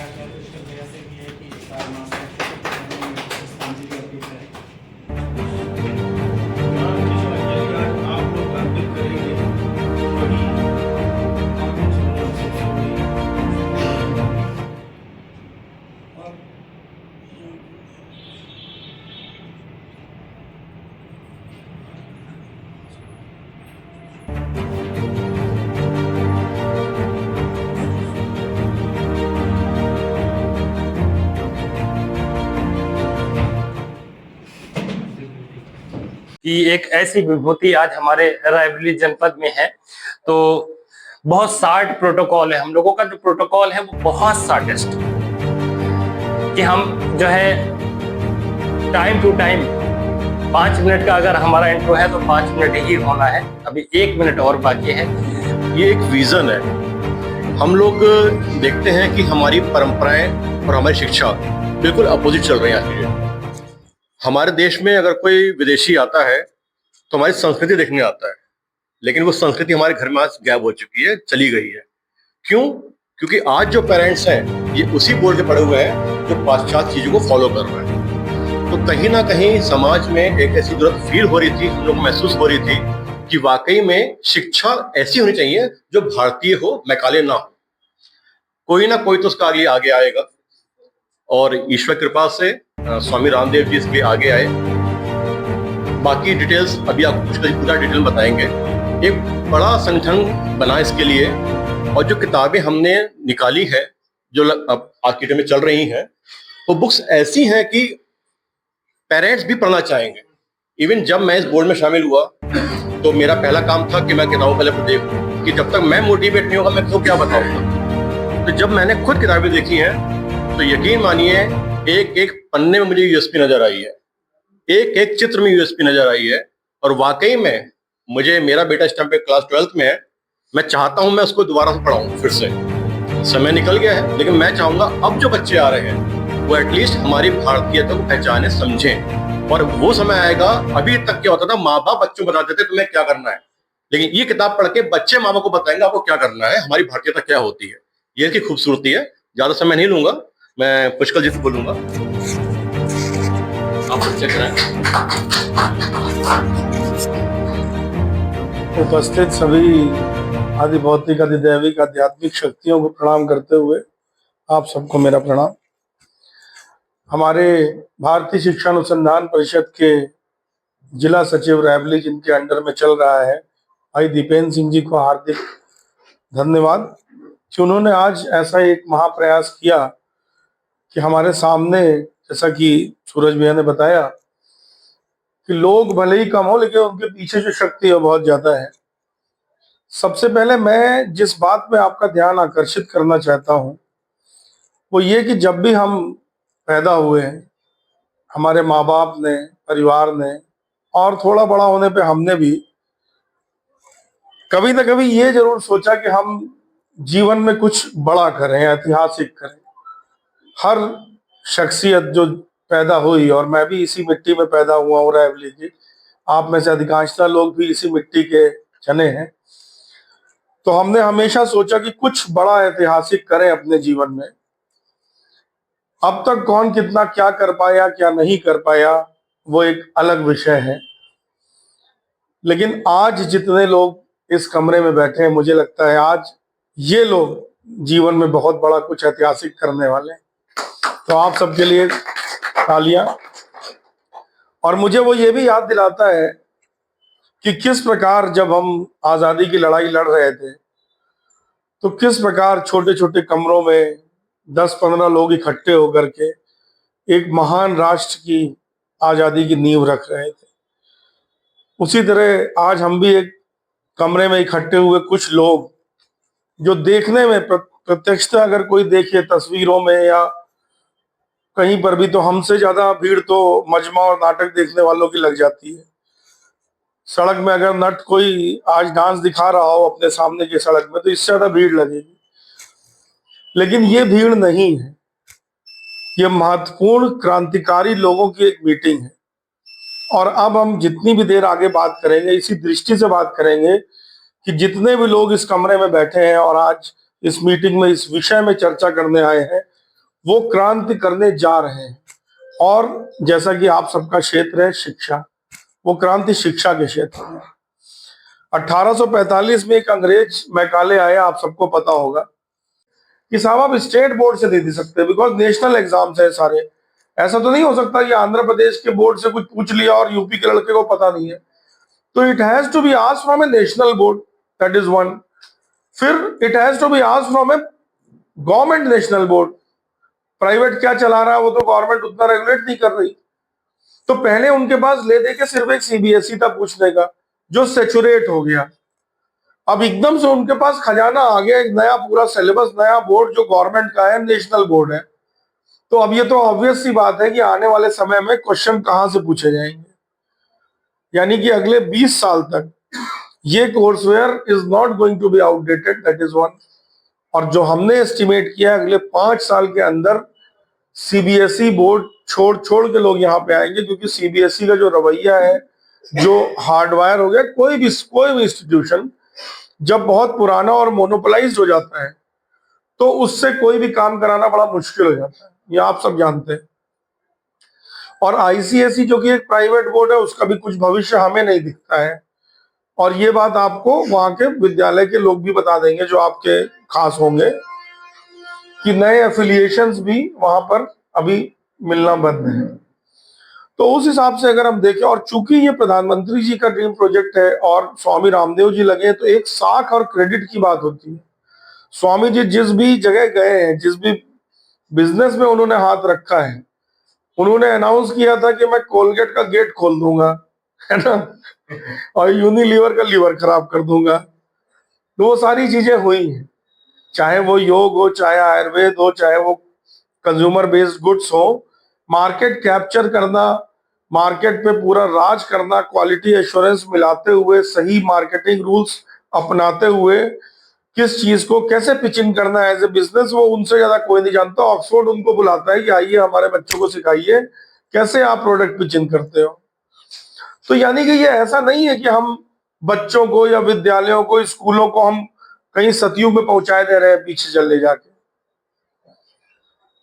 क्या क्या पुष्कर भैया से भी है कि एक बार मास्टर पुष्पांजलि अर्पित करें। हाँ, जिस श्रद्धांजलि आज आप लोग अर्पित करेंगे वही आपके चरणों से जोड़ी और कि एक ऐसी विभूति आज हमारे रायबरेली जनपद में है। तो बहुत शार्ट प्रोटोकॉल है, हम लोगों का जो प्रोटोकॉल है वो बहुत शार्टेस्ट, कि हम जो है टाइम टू टाइम 5 मिनट का अगर हमारा इंट्रो है तो 5 मिनट ही होना है। अभी 1 मिनट और बाकी है। ये एक विजन है। हम लोग देखते हैं कि हमारी परंपराएं और हमारी शिक्षा बिल्कुल अपोजिट चल रही है आज की डेट में। हमारे देश में अगर कोई विदेशी आता है तो हमारी संस्कृति देखने आता है, लेकिन वो संस्कृति हमारे घर में आज गायब हो चुकी है, चली गई है। क्यों? क्योंकि आज जो पेरेंट्स हैं ये उसी बोर्ड के पड़े हुए हैं जो पाश्चात्य चीजों को फॉलो कर रहे हैं। तो कहीं ना कहीं समाज में एक ऐसी जरूरत फील हो रही थी, हम लोग महसूस हो रही थी कि वाकई में शिक्षा ऐसी होनी चाहिए जो भारतीय हो, मैकाले ना हो। कोई ना कोई तो उसका आगे आगे आएगा और ईश्वर कृपा से स्वामी रामदेव जी इसके आगे आए। बाकी डिटेल्स अभी आपको कुछ पूरा डिटेल बताएंगे। एक बड़ा संगठन बना इसके लिए, और जो किताबें हमने निकाली है जो अब आज की डेट में चल रही हैं, वो बुक्स ऐसी हैं कि पेरेंट्स भी पढ़ना चाहेंगे। इवन जब मैं इस बोर्ड में शामिल हुआ तो मेरा पहला काम था कि मैं किताबों पहले तो देखूं, कि जब तक मैं मोटिवेट नहीं होगा मैं तो क्या बताऊंगा। तो जब मैंने खुद किताबें देखी हैं तो यकीन मानिए एक एक पन्ने में मुझे यूएसपी नजर आई है, एक एक चित्र में यूएसपी नजर आई है। और वाकई में मुझे, मेरा बेटा इस टाइम पे क्लास 12th में है, मैं चाहता हूं मैं उसको दोबारा से पढ़ाऊं फिर से। समय निकल गया है, लेकिन मैं चाहूंगा अब जो बच्चे आ रहे हैं वो एटलीस्ट हमारी भारतीयता को पहचाने, समझें। और वो समय आएगा, अभी तक क्या होता था, माँ बाप बच्चों को बताते थे तुम्हें क्या करना है, लेकिन ये किताब पढ़ के बच्चे माँ बाप को बताएंगे आपको क्या करना है, हमारी भारतीयता क्या होती है। ये इसकी खूबसूरती है। ज्यादा समय नहीं लूंगा, मैं पुष्कर जी से बोलूंगा, आप चेक कराएं। उपस्थित सभी आदि भौतिक, आदि दैविक, आध्यात्मिक शक्तियों को प्रणाम करते हुए आप सबको मेरा प्रणाम। हमारे भारतीय शिक्षा अनुसंधान परिषद के जिला सचिव रायबरेली जिनके अंडर में चल रहा है, भाई दीपेंद्र सिंह जी को हार्दिक धन्यवाद कि उन्होंने आज ऐसा एक महाप्रयास किया कि हमारे सामने, जैसा कि सूरज भैया ने बताया, कि लोग भले ही कम हो लेकिन उनके पीछे जो शक्ति है बहुत ज्यादा है। सबसे पहले मैं जिस बात पे आपका ध्यान आकर्षित करना चाहता हूं वो ये कि जब भी हम पैदा हुए, हमारे माँ बाप ने, परिवार ने, और थोड़ा बड़ा होने पे हमने भी कभी ना कभी ये जरूर सोचा कि हम जीवन में कुछ बड़ा करें, ऐतिहासिक करें। हर शख्सियत जो पैदा हुई, और मैं भी इसी मिट्टी में पैदा हुआ हूँ रायबरेली की, आप में से अधिकांशतः लोग भी इसी मिट्टी के जने हैं, तो हमने हमेशा सोचा कि कुछ बड़ा ऐतिहासिक करें अपने जीवन में। अब तक कौन कितना क्या कर पाया, क्या नहीं कर पाया, वो एक अलग विषय है। लेकिन आज जितने लोग इस कमरे में बैठे हैं, मुझे लगता है आज ये लोग जीवन में बहुत बड़ा कुछ ऐतिहासिक करने वाले हैं। तो आप सबके लिए तालियां। और मुझे वो ये भी याद दिलाता है कि किस प्रकार जब हम आजादी की लड़ाई लड़ रहे थे तो किस प्रकार छोटे छोटे कमरों में 10-15 लोग इकट्ठे होकर के एक महान राष्ट्र की आजादी की नींव रख रहे थे। उसी तरह आज हम भी एक कमरे में इकट्ठे हुए कुछ लोग जो देखने में प्रत्यक्षता अगर कोई देखे तस्वीरों में या कहीं पर भी, तो हमसे ज्यादा भीड़ तो मजमा और नाटक देखने वालों की लग जाती है। सड़क में अगर नट कोई आज डांस दिखा रहा हो अपने सामने की सड़क में तो इससे ज्यादा भीड़ लगेगी। लेकिन ये भीड़ नहीं है, ये महत्वपूर्ण क्रांतिकारी लोगों की एक मीटिंग है। और अब हम जितनी भी देर आगे बात करेंगे इसी दृष्टि से बात करेंगे कि जितने भी लोग इस कमरे में बैठे हैं और आज इस मीटिंग में इस विषय में चर्चा करने आए हैं, वो क्रांति करने जा रहे हैं। और जैसा कि आप सबका क्षेत्र है शिक्षा, वो क्रांति शिक्षा के क्षेत्र में। 1845 में एक अंग्रेज मैकाले आया, आप सबको पता होगा, कि साहब आप स्टेट बोर्ड से नहीं दे सकते बिकॉज नेशनल एग्जाम्स है सारे। ऐसा तो नहीं हो सकता कि आंध्र प्रदेश के बोर्ड से कुछ पूछ लिया और यूपी के लड़के को पता नहीं है। तो it has to be asked from a national board, that is one. फिर it has to be asked from a government national board. Private क्या चला रहा है वो तो गवर्नमेंट उतना रेगुलेट नहीं कर रही। तो पहले उनके पास ले दे के सिर्फ एक सीबीएसई था पूछने का, जो सेचुरेट हो गया। अब एकदम से उनके पास खजाना आ गया, एक नया पूरा सिलेबस, नया बोर्ड जो गवर्नमेंट का है, नेशनल बोर्ड है। तो अब ये तो ऑब्वियस सी बात है कि आने वाले समय में क्वेश्चन कहां से पूछे जाएंगे। यानी कि अगले 20 साल तक ये courseware is not going to be outdated, that is one. और जो हमने एस्टिमेट किया अगले 5 साल के अंदर सीबीएसई बोर्ड छोड़ छोड़ के लोग यहाँ पे आएंगे, क्योंकि सीबीएसई का जो रवैया है, जो हार्डवायर हो गया, कोई भी इंस्टीट्यूशन जब बहुत पुराना और मोनोपोलाइज्ड हो जाता है तो उससे कोई भी काम कराना बड़ा मुश्किल हो जाता है, ये आप सब जानते हैं। और आईसीएसई जो कि एक प्राइवेट बोर्ड है, उसका भी कुछ भविष्य हमें नहीं दिखता है। और ये बात आपको वहां के विद्यालय के लोग भी बता देंगे जो आपके खास होंगे, कि नए एफिलिएशंस भी वहां पर अभी मिलना बंद है। तो उस हिसाब से अगर हम देखें, और चूंकि ये प्रधानमंत्री जी का ड्रीम प्रोजेक्ट है और स्वामी रामदेव जी लगे हैं, तो एक साख और क्रेडिट की बात होती है। स्वामी जी जिस भी जगह गए हैं, जिस भी बिजनेस में उन्होंने हाथ रखा है, उन्होंने अनाउंस किया था कि मैं कोलगेट का गेट खोल दूंगा, है ना, और यूनिलीवर का लीवर खराब कर दूंगा। तो वो सारी चीजें हुई हैं, चाहे वो योग हो, चाहे आयुर्वेद हो, चाहे वो कंज्यूमर बेस्ड गुड्स हो। मार्केट कैप्चर करना, मार्केट पे पूरा राज करना, क्वालिटी एश्योरेंस मिलाते हुए, सही मार्केटिंग रूल्स अपनाते हुए, किस चीज को कैसे पिच इन करना है एज ए बिजनेस, वो उनसे ज्यादा कोई नहीं जानता। ऑक्सफोर्ड उनको बुलाता है कि आइए हमारे बच्चों को सिखाइए कैसे आप प्रोडक्ट पिच इन करते हो। तो यानी कि ये ऐसा नहीं है कि हम बच्चों को या विद्यालयों को, स्कूलों को हम कहीं सतयुग में पहुंचाए दे रहे हैं पीछे चले जाके।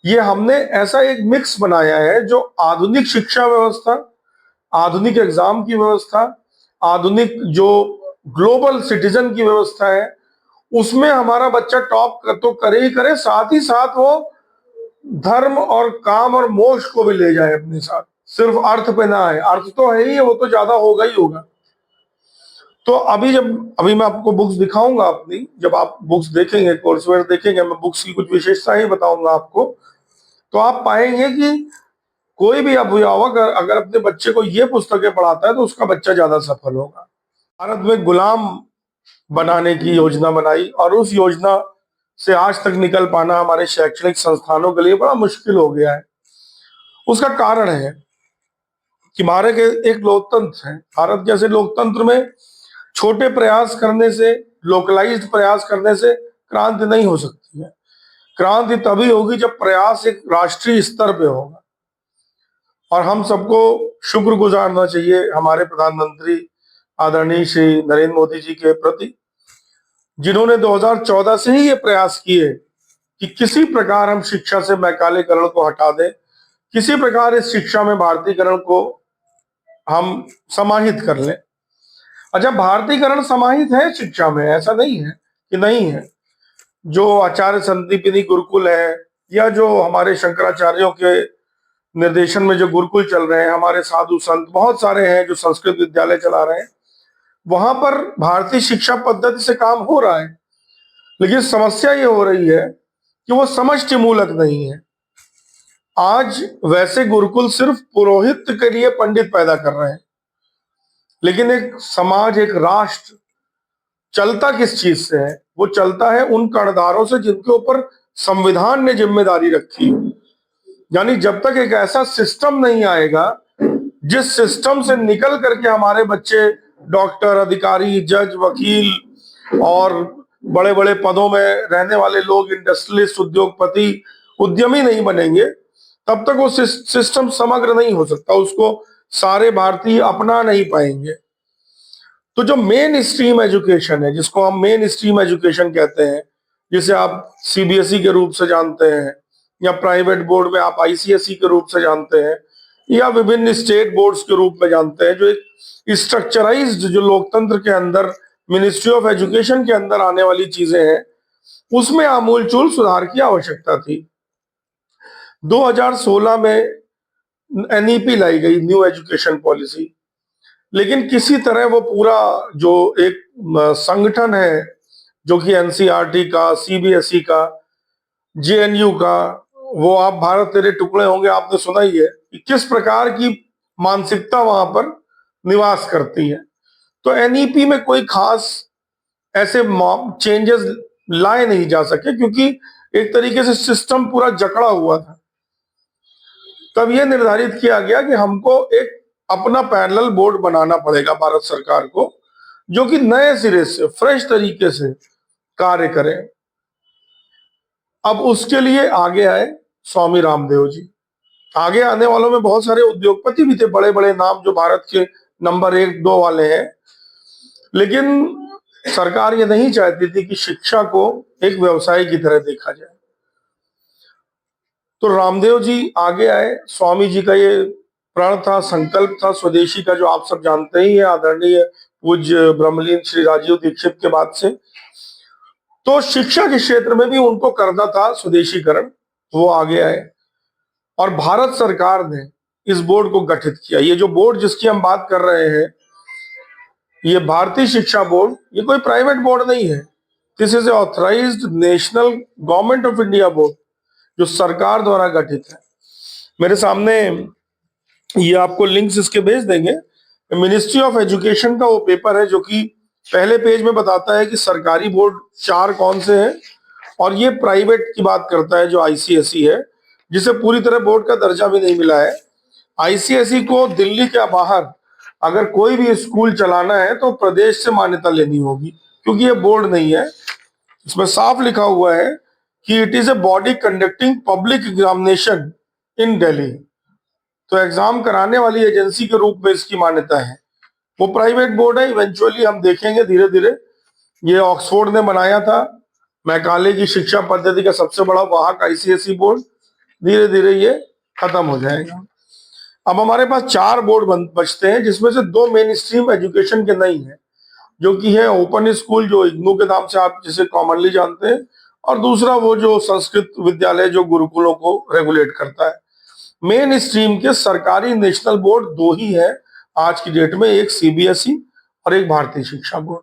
ये हमने ऐसा एक मिक्स बनाया है जो आधुनिक शिक्षा व्यवस्था, आधुनिक एग्जाम की व्यवस्था, आधुनिक जो ग्लोबल सिटीजन की व्यवस्था है, उसमें हमारा बच्चा टॉप तो करे ही करे, साथ ही साथ वो धर्म और काम और मोक्ष को भी ले जाए अपने साथ, सिर्फ अर्थ पे ना आए। अर्थ तो है ही, वो तो ज्यादा होगा ही होगा। तो अभी मैं आपको बुक्स दिखाऊंगा अपनी, जब आप बुक्स देखेंगे, कोर्सवेयर देखेंगे, मैं बुक्स की कुछ विशेषताएं बताऊंगा आपको, तो आप पाएंगे कि कोई भी अभिभावक अगर अपने बच्चे को ये पुस्तकें पढ़ाता है तो उसका बच्चा ज्यादा सफल होगा। भारत में गुलाम बनाने की योजना बनाई, और उस योजना से आज तक निकल पाना हमारे शैक्षणिक संस्थानों के लिए बड़ा मुश्किल हो गया है। उसका कारण है कि भारत एक लोकतंत्र है। भारत जैसे लोकतंत्र में छोटे प्रयास करने से, लोकलाइज्ड प्रयास करने से क्रांति नहीं हो सकती है। क्रांति तभी होगी जब प्रयास एक राष्ट्रीय स्तर पे होगा। और हम सबको शुक्र गुजारना चाहिए हमारे प्रधानमंत्री आदरणीय श्री नरेंद्र मोदी जी के प्रति, जिन्होंने 2014 से ही ये प्रयास किए कि किसी प्रकार हम शिक्षा से मैकालेकरण को हटा दें, किसी प्रकार इस शिक्षा में भारतीयकरण को हम समाहित कर लें। अच्छा, भारतीयकरण समाहित है शिक्षा में, ऐसा नहीं है कि नहीं है। जो आचार्य संदीपिनी गुरुकुल है, या जो हमारे शंकराचार्यों के निर्देशन में जो गुरुकुल चल रहे हैं, हमारे साधु संत बहुत सारे हैं जो संस्कृत विद्यालय चला रहे हैं, वहां पर भारतीय शिक्षा पद्धति से काम हो रहा है। लेकिन समस्या ये हो रही है कि वो समष्टि मूलक नहीं है। आज वैसे गुरुकुल सिर्फ पुरोहित के लिए पंडित पैदा कर रहे हैं, लेकिन एक समाज, एक राष्ट्र चलता किस चीज से है? वो चलता है उन कर्णधारों से जिनके ऊपर संविधान ने जिम्मेदारी रखी है। यानी जब तक एक ऐसा सिस्टम नहीं आएगा जिस सिस्टम से निकल करके हमारे बच्चे डॉक्टर, अधिकारी, जज, वकील और बड़े बड़े पदों में रहने वाले लोग, इंडस्ट्रियलिस्ट, उद्योगपति, उद्यमी नहीं बनेंगे, तब तक वो सिस्टम समग्र नहीं हो सकता। उसको सारे भारतीय अपना नहीं पाएंगे। तो जो मेन स्ट्रीम एजुकेशन है, जिसको हम मेन स्ट्रीम एजुकेशन कहते हैं, जिसे आप सीबीएसई के रूप से जानते हैं, या प्राइवेट बोर्ड में आप आईसीएसई के रूप से जानते हैं, या विभिन्न स्टेट बोर्ड्स के रूप में जानते हैं, जो एक स्ट्रक्चराइज्ड, जो लोकतंत्र के अंदर मिनिस्ट्री ऑफ एजुकेशन के अंदर आने वाली चीजें हैं, उसमें आमूलचूल सुधार की आवश्यकता थी। 2016 में एनईपी लाई गई, न्यू एजुकेशन पॉलिसी, लेकिन किसी तरह वो पूरा जो एक संगठन है, जो कि एनसीईआरटी का, सीबीएसई का, जेएनयू का, वो आप भारत तेरे टुकड़े होंगे आपने सुना ही है कि किस प्रकार की मानसिकता वहां पर निवास करती है। तो एनईपी में कोई खास ऐसे चेंजेस लाए नहीं जा सके, क्योंकि एक तरीके से सिस्टम पूरा जकड़ा हुआ था। तब यह निर्धारित किया गया कि हमको एक अपना पैरेलल बोर्ड बनाना पड़ेगा भारत सरकार को, जो कि नए सिरे से, फ्रेश तरीके से कार्य करे। अब उसके लिए आगे आए स्वामी रामदेव जी। आगे आने वालों में बहुत सारे उद्योगपति भी थे, बड़े बड़े नाम जो भारत के नंबर 1-2 वाले हैं, लेकिन सरकार ये नहीं चाहती थी कि शिक्षा को एक व्यवसाय की तरह देखा जाए। तो रामदेव जी आगे आए। स्वामी जी का ये प्रण था, संकल्प था स्वदेशी का, जो आप सब जानते ही हैं, आदरणीय पूज्य ब्रह्मलीन श्री राजीव दीक्षित के बाद से। तो शिक्षा के क्षेत्र में भी उनको करना था स्वदेशीकरण, वो आगे आए और भारत सरकार ने इस बोर्ड को गठित किया। ये जो बोर्ड जिसकी हम बात कर रहे हैं, ये भारतीय शिक्षा बोर्ड, ये कोई प्राइवेट बोर्ड नहीं है। This is a authorised national government of India board, जो सरकार द्वारा गठित है। मेरे सामने ये आपको लिंक्स इसके भेज देंगे। मिनिस्ट्री ऑफ एजुकेशन का वो पेपर है, जो कि पहले पेज में बताता है कि सरकारी बोर्ड 4 कौन से हैं, और ये प्राइवेट की बात करता है, जो आईसीएसई है, जिसे पूरी तरह बोर्ड का दर्जा भी नहीं मिला है। आईसीएसई को दिल्ली के बाहर अगर कोई भी स्कूल चलाना है तो प्रदेश से मान्यता लेनी होगी, क्योंकि ये बोर्ड नहीं है। इसमें साफ लिखा हुआ है कि it is a body conducting public examination in Delhi. तो एग्जाम कराने वाली एजेंसी के रूप में इसकी मान्यता है। वो प्राइवेट बोर्ड है। इवेंचुअली हम देखेंगे धीरे धीरे, ये ऑक्सफोर्ड ने बनाया था, मैकाले की शिक्षा पद्धति का सबसे बड़ा वाहक आईसीएसई बोर्ड। धीरे धीरे ये खत्म हो जाएगा। अब हमारे पास 4 बोर्ड बचते हैं, जिसमें से 2 मेन स्ट्रीम एजुकेशन के नहीं है, जो कि है ओपन स्कूल, जो इग्नू के नाम से आप जिसे कॉमनली जानते हैं, और दूसरा वो जो संस्कृत विद्यालय, जो गुरुकुलों को रेगुलेट करता है। मेन स्ट्रीम के सरकारी नेशनल बोर्ड 2 ही है आज की डेट में, एक सीबीएसई और एक भारतीय शिक्षा बोर्ड।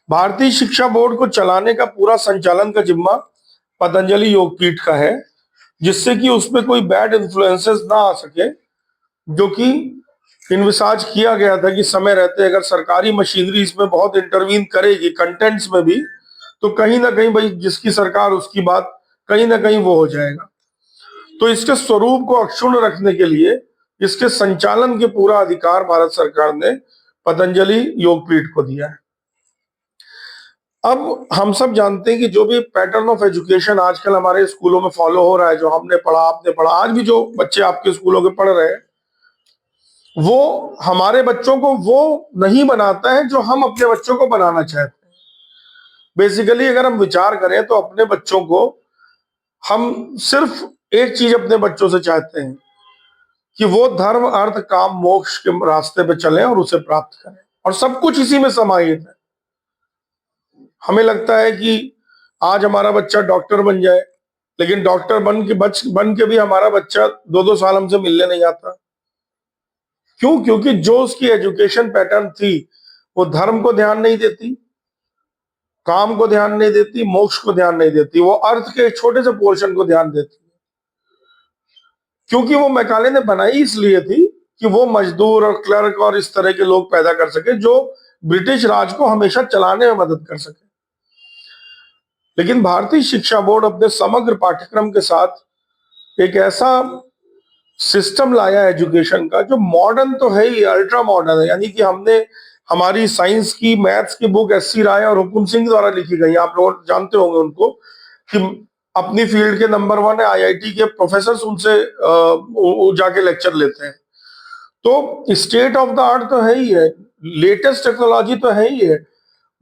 भारतीय शिक्षा बोर्ड को चलाने का पूरा संचालन का जिम्मा पतंजलि योगपीठ का है, जिससे कि उसमें कोई बैड इन्फ्लुएंसेस ना आ सके, जो कि इन्विसाज किया गया था कि समय रहते अगर सरकारी मशीनरी इसमें बहुत इंटरवीन करेगी कंटेंट्स में भी, तो कहीं ना कहीं भाई जिसकी सरकार उसकी बात, कहीं ना कहीं वो हो जाएगा। तो इसके स्वरूप को अक्षुण्ण रखने के लिए इसके संचालन के पूरा अधिकार भारत सरकार ने पतंजलि योगपीठ को दिया है। अब हम सब जानते हैं कि जो भी पैटर्न ऑफ एजुकेशन आजकल हमारे स्कूलों में फॉलो हो रहा है, जो हमने पढ़ा, आपने पढ़ा, आज भी जो बच्चे आपके स्कूलों के पढ़ रहे हैं, वो हमारे बच्चों को वो नहीं बनाता है जो हम अपने बच्चों को बनाना चाहते हैं। बेसिकली अगर हम विचार करें तो अपने बच्चों को हम सिर्फ एक चीज अपने बच्चों से चाहते हैं कि वो धर्म, अर्थ, काम, मोक्ष के रास्ते पे चलें और उसे प्राप्त करें, और सब कुछ इसी में समाहित है। हमें लगता है कि आज हमारा बच्चा डॉक्टर बन जाए, लेकिन डॉक्टर बन के भी हमारा बच्चा 2-2 साल हमसे मिलने नहीं आता। क्यों? क्योंकि जो उसकी एजुकेशन पैटर्न थी, वो धर्म को ध्यान नहीं देती, काम को ध्यान नहीं देती, मोक्ष को ध्यान नहीं देती, वो अर्थ के छोटे से पोर्शन को ध्यान देती है। क्योंकि वो मैकाले ने बनाई इसलिए थी कि वो मजदूर और क्लर्क और इस तरह के लोग पैदा कर सके, जो ब्रिटिश राज को हमेशा चलाने में मदद कर सके। लेकिन भारतीय शिक्षा बोर्ड अपने समग्र पाठ्यक्रम के साथ एक ऐसा सिस्टम लाया एजुकेशन का, जो मॉडर्न तो है ही, अल्ट्रा मॉडर्न है। यानी कि हमने हमारी साइंस की, मैथ्स की बुक एस.सी. राय और हुकुम सिंह द्वारा लिखी गई, आप लोग जानते होंगे उनको, कि अपनी फील्ड के नंबर 1 है, आईआईटी के प्रोफेसर उनसे जाके लेक्चर लेते हैं। तो स्टेट ऑफ द आर्ट तो है ही है, लेटेस्ट टेक्नोलॉजी तो है ही है,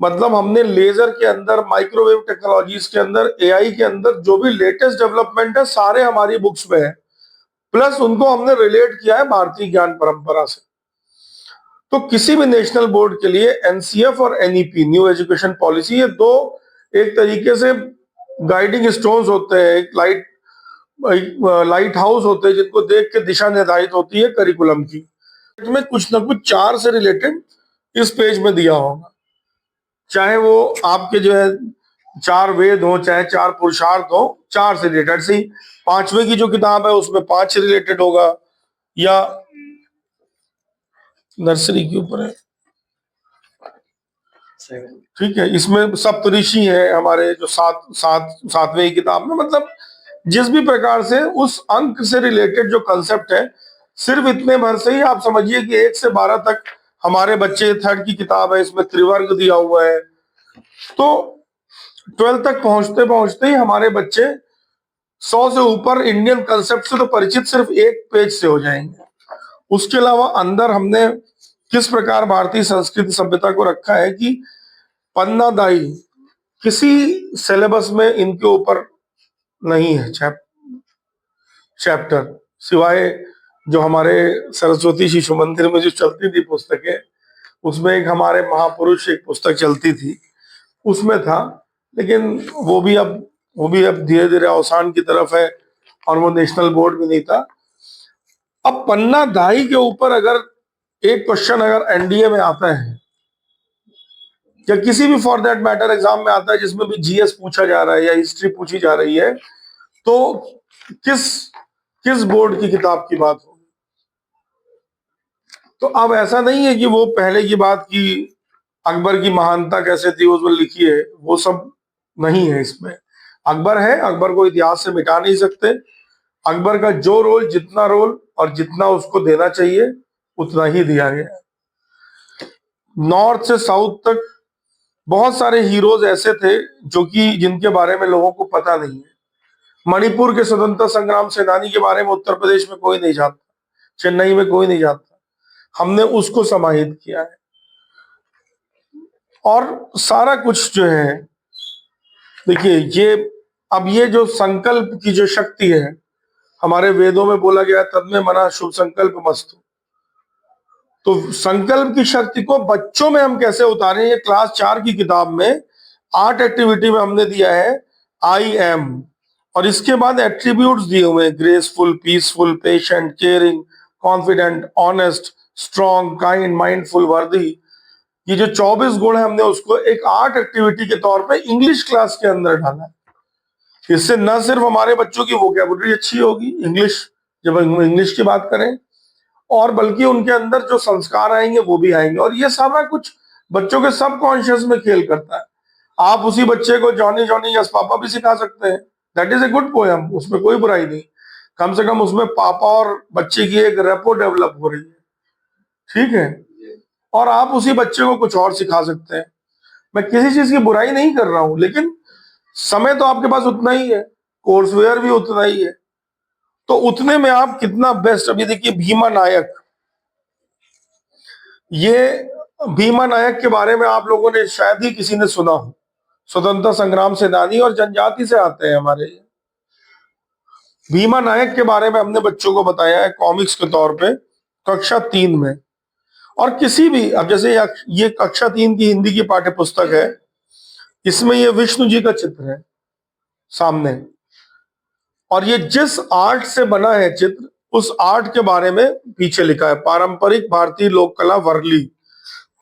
मतलब हमने लेजर के अंदर, माइक्रोवेव टेक्नोलॉजीज के अंदर, एआई के अंदर जो भी लेटेस्ट डेवलपमेंट है सारे हमारी बुक्स में है, प्लस उनको हमने रिलेट किया है भारतीय ज्ञान परंपरा से। तो किसी भी नेशनल बोर्ड के लिए एनसीएफ और एनईपी, न्यू एजुकेशन पॉलिसी, ये दो एक तरीके से गाइडिंग स्टोन्स होते हैं, एक लाइट हाउस होते हैं जिनको देख के दिशा निर्धारित होती है करिकुलम की। में कुछ ना कुछ चार से रिलेटेड इस पेज में दिया होगा, चाहे वो आपके जो है चार वेद हो, चाहे चार पुरुषार्थ हो, चार से रिलेटेड। से पांचवें की जो किताब है उसमें 5 से रिलेटेड होगा, या नर्सरी के ऊपर है, ठीक है, इसमें सप्तऋषि है हमारे जो सातवें किताब में। मतलब जिस भी प्रकार से उस अंक से रिलेटेड जो कंसेप्ट है, सिर्फ इतने भर से ही आप समझिए कि 1 से 12 तक हमारे बच्चे, 3rd की किताब है, इसमें त्रिवर्ग दिया हुआ है। तो 12 तक पहुंचते पहुंचते ही हमारे बच्चे 100 से ऊपर इंडियन कंसेप्ट से तो परिचित सिर्फ एक पेज से हो जाएंगे। उसके अलावा अंदर हमने किस प्रकार भारतीय संस्कृति सभ्यता को रखा है कि पन्नादाई किसी सिलेबस में इनके ऊपर नहीं है चैप्टर, सिवाय जो हमारे सरस्वती शिशु मंदिर में जो चलती थी पुस्तकें, उसमें एक हमारे महापुरुष एक पुस्तक चलती थी, उसमें था, लेकिन वो भी अब धीरे धीरे अवसान की तरफ है और वो नेशनल बोर्ड भी नहीं था। अब पन्ना दाई के ऊपर अगर एक क्वेश्चन अगर एनडीए में आता है या किसी भी फॉर दैट मैटर एग्जाम में आता है जिसमें भी जीएस पूछा जा रहा है या हिस्ट्री पूछी जा रही है, तो किस बोर्ड की किताब की बात होगी? तो अब ऐसा नहीं है कि वो पहले की बात की अकबर की महानता कैसे थी उसमें लिखी है, वो सब नहीं है इसमें। अकबर है, अकबर को इतिहास से मिटा नहीं सकते। अकबर का जो रोल, जितना रोल और जितना उसको देना चाहिए उतना ही दिया गया। नॉर्थ से साउथ तक बहुत सारे हीरोज ऐसे थे जो कि जिनके बारे में लोगों को पता नहीं है। मणिपुर के स्वतंत्रता संग्राम सेनानी के बारे में उत्तर प्रदेश में कोई नहीं जानता, चेन्नई में कोई नहीं जानता, हमने उसको समाहित किया है। और सारा कुछ जो है, देखिए ये जो संकल्प की जो शक्ति है, हमारे वेदों में बोला गया तद में मना शुभ संकल्प मस्तु। तो संकल्प की शक्ति को बच्चों में हम कैसे उतारें, ये क्लास 4 की किताब में 8 एक्टिविटी में हमने दिया है आई एम, और इसके बाद एट्रीब्यूट्स दिए हुए हैं, graceful, peaceful, patient, caring, confident, honest, strong, kind, mindful, वर्दी। ये जो 24 गुण है हमने उसको एक 8 एक्टिविटी के तौर पे इंग्लिश क्लास के अंदर डाला है। इससे न सिर्फ हमारे बच्चों की वोकैबुलरी अच्छी होगी इंग्लिश, जब हम इंग्लिश की बात करें, और बल्कि उनके अंदर जो संस्कार आएंगे वो भी आएंगे। और ये सारा कुछ बच्चों के सबकॉन्शियस में खेल करता है। आप उसी बच्चे को जॉनी जॉनी यस पापा भी सिखा सकते हैं, that is a good poem, उसमें कोई बुराई नहीं। कम से कम उसमें पापा और बच्चे की एक रेपो डेवलप हो रही है, ठीक है। और आप उसी बच्चे को कुछ और सिखा सकते हैं। मैं किसी चीज की बुराई नहीं कर रहा हूं, लेकिन समय तो आपके पास उतना ही है, कोर्सवेयर भी उतना ही है, तो उतने में आप कितना बेस्ट। अभी देखिए भीमा नायक, ये भीमा नायक के बारे में आप लोगों ने शायद ही किसी ने सुना हो। स्वतंत्रता संग्राम सेनानी और जनजाति से आते हैं हमारे। भीमा नायक के बारे में हमने बच्चों को बताया है कॉमिक्स के तौर पे कक्षा 3 में। और किसी भी, अब जैसे ये कक्षा 3 की हिंदी की पाठ्य पुस्तक है, इसमें ये विष्णु जी का चित्र है सामने, और ये जिस आर्ट से बना है चित्र, उस आर्ट के बारे में पीछे लिखा है पारंपरिक भारतीय लोक कला वर्ली।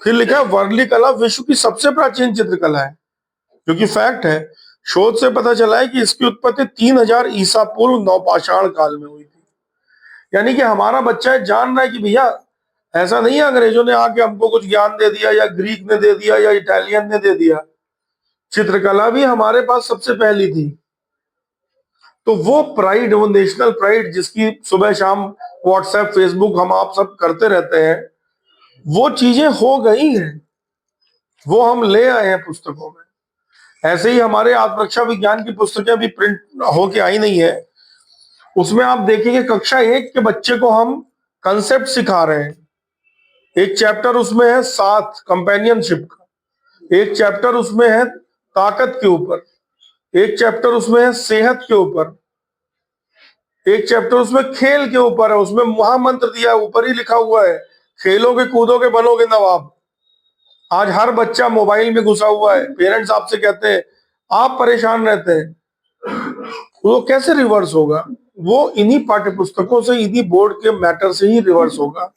फिर लिखा है वर्ली कला विश्व की सबसे प्राचीन चित्रकला है, जो कि फैक्ट है। शोध से पता चला है कि इसकी उत्पत्ति 3000 ईसा पूर्व नवपाषाण काल में हुई थी। यानी कि हमारा बच्चा जान रहा है कि भैया ऐसा नहीं है अंग्रेजों ने आके हमको कुछ ज्ञान दे दिया, या ग्रीक ने दे दिया, या इटालियन ने दे दिया। चित्रकला भी हमारे पास सबसे पहली थी। तो वो प्राइड, वो नेशनल प्राइड जिसकी सुबह शाम व्हाट्सएप, फेसबुक हम आप सब करते रहते हैं, वो चीजें हो गई हैं, वो हम ले आए हैं पुस्तकों में। ऐसे ही हमारे आत्मरक्षा विज्ञान की पुस्तकें भी प्रिंट होके आई नहीं है। उसमें आप देखेंगे कक्षा 1 के बच्चे को हम कंसेप्ट सिखा रहे हैं। एक चैप्टर उसमें है साथ, कंपेनियनशिप का, एक चैप्टर उसमें है ताकत के ऊपर, एक चैप्टर उसमें है सेहत के ऊपर, एक चैप्टर उसमें खेल के ऊपर है, उसमें महामंत्र दिया है, ऊपर ही लिखा हुआ है खेलोगे कूदोगे बनोगे नवाब। आज हर बच्चा मोबाइल में घुसा हुआ है, पेरेंट्स आपसे कहते हैं, आप परेशान रहते हैं, वो कैसे रिवर्स होगा? वो इन्हीं पाठ्य पुस्तकों से, इन्हीं बोर्ड के मैटर से ही रिवर्स होगा।